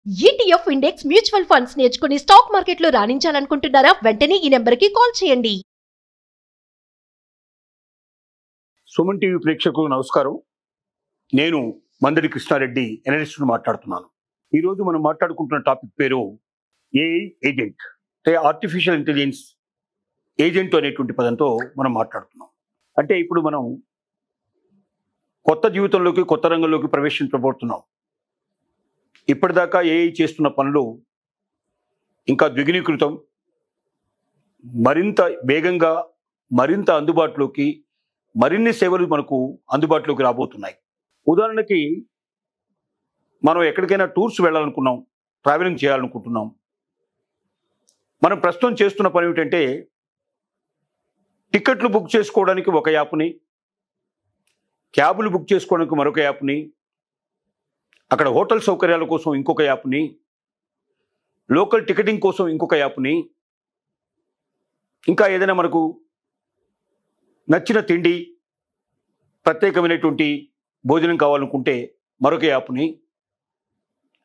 ETF index mutual funds నేర్చుకుని stock మార్కెట్లో రాణించాలనుకుంటున్నారా? వెంటనే ఈ నెంబర్కి కాల్ చేయండి. సుమన్ టీవీ ప్రేక్షకులకు నమస్కారం. నేను మందడి కృష్ణారెడ్డి, ఎనలిస్ట్ను మాట్లాడుతున్నాను. ఈరోజు మనం మాట్లాడుకుంటున్న టాపిక్ పేరు ఏఐ ఏజెంట్, అంటే ఆర్టిఫిషియల్ ఇంటెలిజెన్స్ ఏజెంట్ అనేటువంటి పదంతో మనం మాట్లాడుతున్నాం. అంటే ఇప్పుడు మనం కొత్త జీవితంలోకి, కొత్త రంగంలోకి ప్రవేశించబోతున్నాం. ఇప్పటిదాకా ఏఐ చేస్తున్న పనులు ఇంకా ద్విగుణీకృతం, మరింత వేగంగా, మరింత అందుబాటులోకి, మరిన్ని సేవలు మనకు అందుబాటులోకి రాబోతున్నాయి. ఉదాహరణకి మనం ఎక్కడికైనా టూర్స్ వెళ్ళాలనుకున్నాం, ట్రావెలింగ్ చేయాలనుకుంటున్నాం. మనం ప్రస్తుతం చేస్తున్న పని ఏమిటంటే, టికెట్లు బుక్ చేసుకోవడానికి ఒక యాప్ని, క్యాబులు బుక్ చేసుకోవడానికి మరొక యాప్ని, అక్కడ హోటల్ సౌకర్యాల కోసం ఇంకొక యాప్ని, లోకల్ టికెటింగ్ కోసం ఇంకొక యాప్ని, ఇంకా ఏదైనా మనకు నచ్చిన తిండి, ప్రత్యేకమైనటువంటి భోజనం కావాలనుకుంటే మరొక యాప్ని,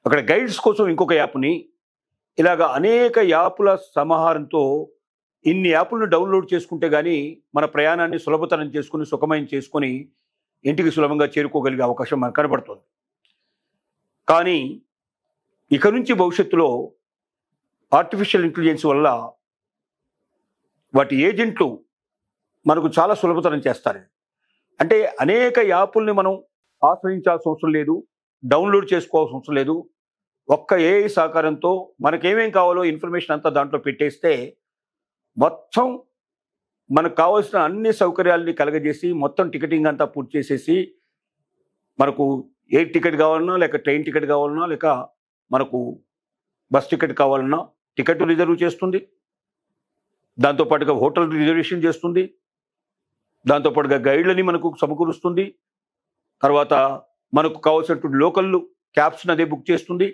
అక్కడ గైడ్స్ కోసం ఇంకొక యాప్ని, ఇలాగా అనేక యాప్ల సమాహారంతో ఇన్ని యాప్లను డౌన్లోడ్ చేసుకుంటే కానీ మన ప్రయాణాన్ని సులభతరం చేసుకుని, సుఖమయం చేసుకొని ఇంటికి సులభంగా చేరుకోగలిగే అవకాశం మనకు కనబడుతుంది. కానీ ఇక నుంచి భవిష్యత్తులో ఆర్టిఫిషియల్ ఇంటెలిజెన్స్ వల్ల వాటి ఏజెంట్లు మనకు చాలా సులభతరం చేస్తారు. అంటే అనేక యాప్ల్ని మనం ఆశ్రయించాల్సిన అవసరం లేదు, డౌన్లోడ్ చేసుకోవాల్సిన అవసరం లేదు. ఒక్క ఏఐ సహకారంతో మనకేమేం కావాలో ఇన్ఫర్మేషన్ అంతా దాంట్లో పెట్టేస్తే మొత్తం మనకు కావాల్సిన అన్ని సౌకర్యాలని కలగజేసి, మొత్తం టికెటింగ్ అంతా పూర్తి చేసేసి, మనకు ఎయిర్ టికెట్ కావాలన్నా, లేక ట్రైన్ టికెట్ కావాలన్నా, లేక మనకు బస్ టికెట్ కావాలన్నా టికెట్ రిజర్వ్ చేస్తుంది. దాంతోపాటుగా హోటల్ రిజర్వేషన్ చేస్తుంది. దాంతోపాటుగా గైడ్లని మనకు సమకూరుస్తుంది. తర్వాత మనకు కావాల్సినటువంటి లోకల్ క్యాబ్స్ని అదే బుక్ చేస్తుంది.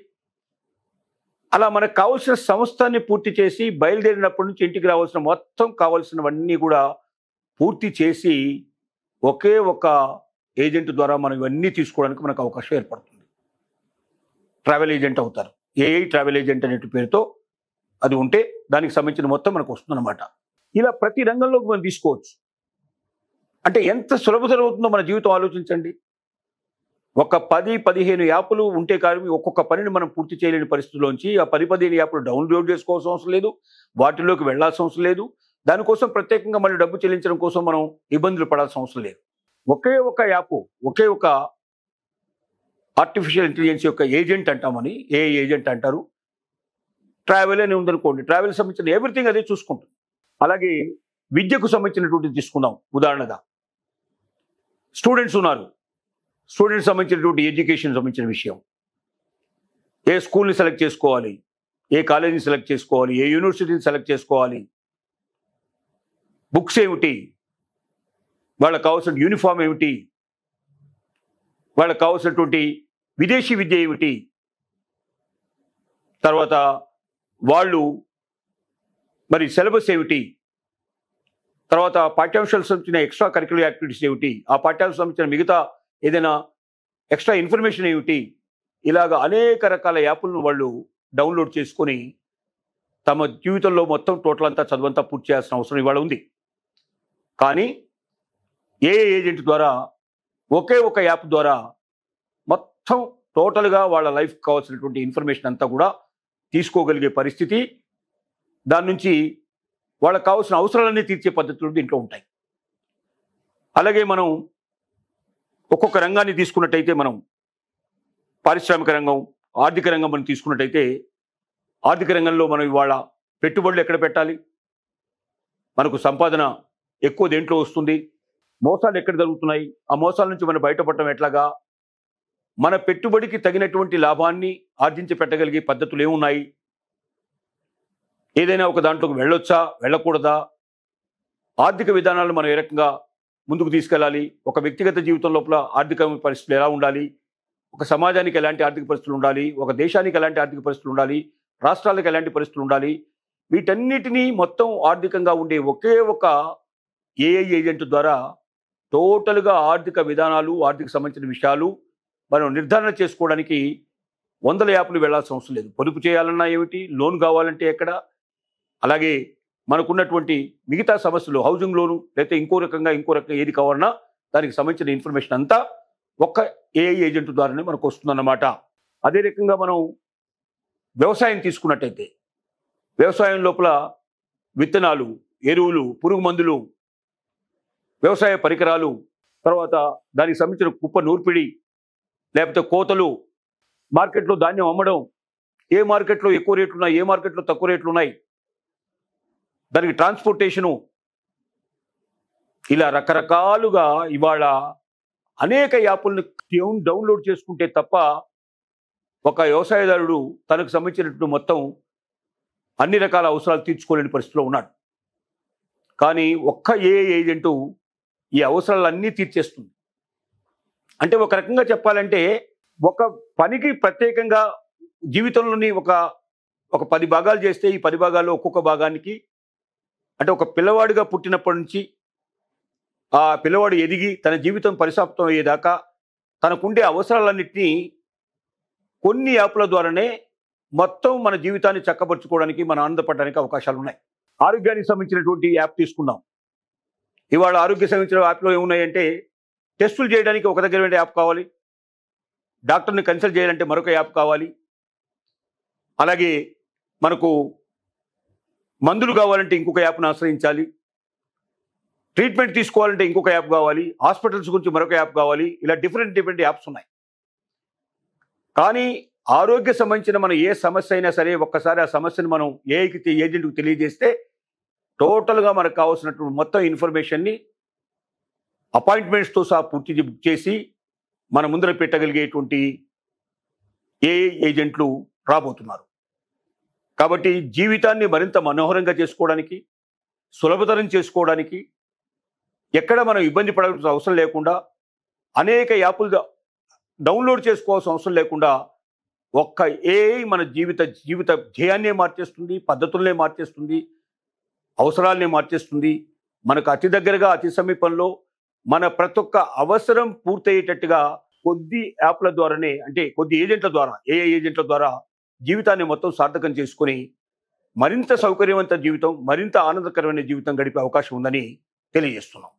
అలా మనకు కావాల్సిన సంస్థని పూర్తి చేసి బయలుదేరినప్పటి నుంచి ఇంటికి రావాల్సిన మొత్తం కావాల్సినవన్నీ కూడా పూర్తి చేసి ఒకే ఒక ఏజెంట్ ద్వారా మనం ఇవన్నీ తీసుకోవడానికి మనకు అవకాశం ఏర్పడుతుంది. ట్రావెల్ ఏజెంట్ అవుతారు. ఏఐ ట్రావెల్ ఏజెంట్ అనే పేరుతో అది ఉంటే దానికి సంబంధించిన మొత్తం మనకు వస్తుందన్నమాట. ఇలా ప్రతి రంగంలోకి మనం తీసుకోవచ్చు. అంటే ఎంత సులభతరం అవుతుందో మన జీవితం ఆలోచించండి. ఒక 10-15 యాప్లు ఉంటే కానీ ఒక్కొక్క పనిని మనం పూర్తి చేయలేని పరిస్థితుల్లోంచి ఆ 10-15 యాప్లు డౌన్లోడ్ చేసుకోవాల్సిన అవసరం లేదు, వాటిలోకి వెళ్లాల్సిన అవసరం లేదు. దానికోసం ప్రత్యేకంగా మళ్ళీ డబ్బు చెల్లించడం కోసం మనం ఇబ్బందులు పడాల్సిన అవసరం లేదు. ఒకే ఒక యాప్, ఒకే ఒక ఆర్టిఫిషియల్ ఇంటెలిజెన్స్ యొక్క ఏజెంట్ అంటామని, ఏఐ ఏజెంట్ అంటారు. ట్రావెల్ అని ఉందనుకోండి, ట్రావెల్ సంబంధించిన ఎవ్రీథింగ్ అదే చూసుకుంటుంది. అలాగే విద్యకు సంబంధించినటువంటి తీసుకుందాం ఉదాహరణగా. స్టూడెంట్స్ ఉన్నారు, స్టూడెంట్స్ సంబంధించినటువంటి ఎడ్యుకేషన్ సంబంధించిన విషయం, ఏ స్కూల్ని సెలెక్ట్ చేసుకోవాలి, ఏ కాలేజీని సెలెక్ట్ చేసుకోవాలి, ఏ యూనివర్సిటీని సెలెక్ట్ చేసుకోవాలి, బుక్స్ ఏమిటి, వాళ్ళకి కావాల్సిన యూనిఫామ్ ఏమిటి, వాళ్ళకి కావాల్సినటువంటి విదేశీ విద్య ఏమిటి, తర్వాత వాళ్ళు మరి సిలబస్ ఏమిటి, తర్వాత పాఠ్యాంశాలకు సంబంధించిన ఎక్స్ట్రా కరిక్యులర్ యాక్టివిటీస్ ఏమిటి, ఆ పాఠ్యాంశాలకు సంబంధించిన మిగతా ఏదైనా ఎక్స్ట్రా ఇన్ఫర్మేషన్ ఏమిటి, ఇలాగ అనేక రకాల యాప్లను వాళ్ళు డౌన్లోడ్ చేసుకొని తమ జీవితంలో మొత్తం టోటల్ అంతా చదువంతా పూర్తి చేయాల్సిన అవసరం ఇవాళ ఉంది. కానీ ఏఐ ఏజెంట్ ద్వారా, ఒకే ఒక యాప్ ద్వారా మొత్తం టోటల్గా వాళ్ళ లైఫ్కి కావాల్సినటువంటి ఇన్ఫర్మేషన్ అంతా కూడా తీసుకోగలిగే పరిస్థితి, దాని నుంచి వాళ్ళకి కావాల్సిన అవసరాలన్నీ తీర్చే పద్ధతులు దీంట్లో ఉంటాయి. అలాగే మనం ఒక్కొక్క రంగాన్ని తీసుకున్నట్టయితే, మనం పారిశ్రామిక రంగం, ఆర్థిక రంగం మనం తీసుకున్నట్టయితే, ఆర్థిక రంగంలో మనం ఇవాళ పెట్టుబడులు ఎక్కడ పెట్టాలి, మనకు సంపాదన ఎక్కువ దేంట్లో వస్తుంది, మోసాలు ఎక్కడ జరుగుతున్నాయి, ఆ మోసాల నుంచి మనం బయటపడటం ఎట్లాగా, మన పెట్టుబడికి తగినటువంటి లాభాన్ని ఆర్జించి పెట్టగలిగే పద్ధతులు ఏమున్నాయి, ఏదైనా ఒక దాంట్లోకి వెళ్ళొచ్చా, వెళ్ళకూడదా, ఆర్థిక విధానాలను మనం ఏ రకంగా ముందుకు తీసుకెళ్ళాలి, ఒక వ్యక్తిగత జీవితం లోపల ఆర్థిక పరిస్థితులు ఎలా ఉండాలి, ఒక సమాజానికి ఎలాంటి ఆర్థిక పరిస్థితులు ఉండాలి, ఒక దేశానికి ఎలాంటి ఆర్థిక పరిస్థితులు ఉండాలి, రాష్ట్రాలకు ఎలాంటి పరిస్థితులు ఉండాలి, వీటన్నిటినీ మొత్తం ఆర్థికంగా ఉండే ఒకే ఒక ఏఐ ఏజెంట్ ద్వారా టోటల్గా ఆర్థిక విధానాలు, ఆర్థిక సంబంధించిన విషయాలు మనం నిర్ధారణ చేసుకోవడానికి వందల యాప్లు వెళ్లాల్సిన అవసరం లేదు. పొదుపు చేయాలన్నా ఏమిటి, లోన్ కావాలంటే ఎక్కడ, అలాగే మనకున్నటువంటి మిగతా సమస్యలు, హౌసింగ్ లోను లేకపోతే ఇంకో రకంగా ఏది కావాలన్నా దానికి సంబంధించిన ఇన్ఫర్మేషన్ అంతా ఒక్క ఏఐ ఏజెంట్ ద్వారానే మనకు వస్తుందన్నమాట. అదే రకంగా మనం వ్యవసాయం తీసుకున్నట్టయితే, వ్యవసాయం లోపల విత్తనాలు, ఎరువులు, పురుగు మందులు, వ్యవసాయ పరికరాలు, తర్వాత దానికి సంబంధించిన కుప్ప నూర్పిడి, లేకపోతే కోతలు, మార్కెట్లో ధాన్యం అమ్మడం, ఏ మార్కెట్లో ఎక్కువ రేట్లు ఉన్నాయి, ఏ మార్కెట్లో తక్కువ రేట్లు ఉన్నాయి, దానికి ట్రాన్స్పోర్టేషను, ఇలా రకరకాలుగా ఇవాళ అనేక యాప్లను డౌన్లోడ్ చేసుకుంటే తప్ప ఒక వ్యవసాయదారుడు తనకు సంబంధించినట్టు మొత్తం అన్ని రకాల అవసరాలు తీర్చుకోలేని పరిస్థితిలో ఉన్నాడు. కానీ ఒక్క ఏఐ ఏజెంటు ఈ అవసరాలన్నీ తీర్చేస్తుంది. అంటే ఒక రకంగా చెప్పాలంటే ఒక పనికి ప్రత్యేకంగా జీవితంలోని ఒక 10 భాగాలు చేస్తే ఈ 10 భాగాల్లో ఒక్కొక్క భాగానికి, అంటే ఒక పిల్లవాడిగా పుట్టినప్పటి నుంచి ఆ పిల్లవాడు ఎదిగి తన జీవితం పరిసమాప్తం అయ్యేదాకా తనకుండే అవసరాలన్నింటినీ కొన్ని యాప్ల ద్వారానే మొత్తం మన జీవితాన్ని చక్కబరుచుకోవడానికి, మన ఆనందపడడానికి అవకాశాలు ఉన్నాయి. ఆరోగ్యానికి సంబంధించినటువంటి యాప్ తీసుకుందాం. ఇవాళ ఆరోగ్య సంబంధించిన యాప్లో ఏమున్నాయంటే, టెస్టులు చేయడానికి ఒక దగ్గర యాప్ కావాలి, డాక్టర్ని కన్సల్ట్ చేయాలంటే మరొక యాప్ కావాలి, అలాగే మనకు మందులు కావాలంటే ఇంకొక యాప్ను ఆశ్రయించాలి, ట్రీట్మెంట్ తీసుకోవాలంటే ఇంకొక యాప్ కావాలి, హాస్పిటల్స్ గురించి మరొక యాప్ కావాలి, ఇలా డిఫరెంట్ యాప్స్ ఉన్నాయి. కానీ ఆరోగ్య సంబంధించిన మనం ఏ సమస్య అయినా సరే ఒక్కసారి ఆ సమస్యను మనం ఏజెంట్కి తెలియజేస్తే టోటల్గా మనకు కావాల్సినటువంటి మొత్తం ఇన్ఫర్మేషన్ని అపాయింట్మెంట్స్తో సహా పూర్తి బుక్ చేసి మన ముందర పెట్టగలిగేటువంటి ఏఐ ఏజెంట్లు రాబోతున్నారు. కాబట్టి జీవితాన్ని మరింత మనోహరంగా చేసుకోవడానికి, సులభతరం చేసుకోవడానికి, ఎక్కడ మనం ఇబ్బంది పడాల్సిన అవసరం లేకుండా, అనేక యాప్లు డౌన్లోడ్ చేసుకోవాల్సిన అవసరం లేకుండా ఒక్క ఏఐ మన జీవిత ధ్యేయాన్నే మార్చేస్తుంది, పద్ధతులనే మార్చేస్తుంది, అవసరాలనే మార్చేస్తుంది. మనకు అతి దగ్గరగా, అతి సమీపంలో మన ప్రతి ఒక్క అవసరం పూర్తయ్యేటట్టుగా కొద్ది యాప్ల ద్వారానే, అంటే కొద్ది ఏజెంట్ల ద్వారా, ఏఐ ఏజెంట్ల ద్వారా జీవితాన్ని మొత్తం సార్థకం చేసుకొని మరింత సౌకర్యవంత జీవితం, మరింత ఆనందకరమైన జీవితం గడిపే అవకాశం ఉందని తెలియజేస్తున్నాం.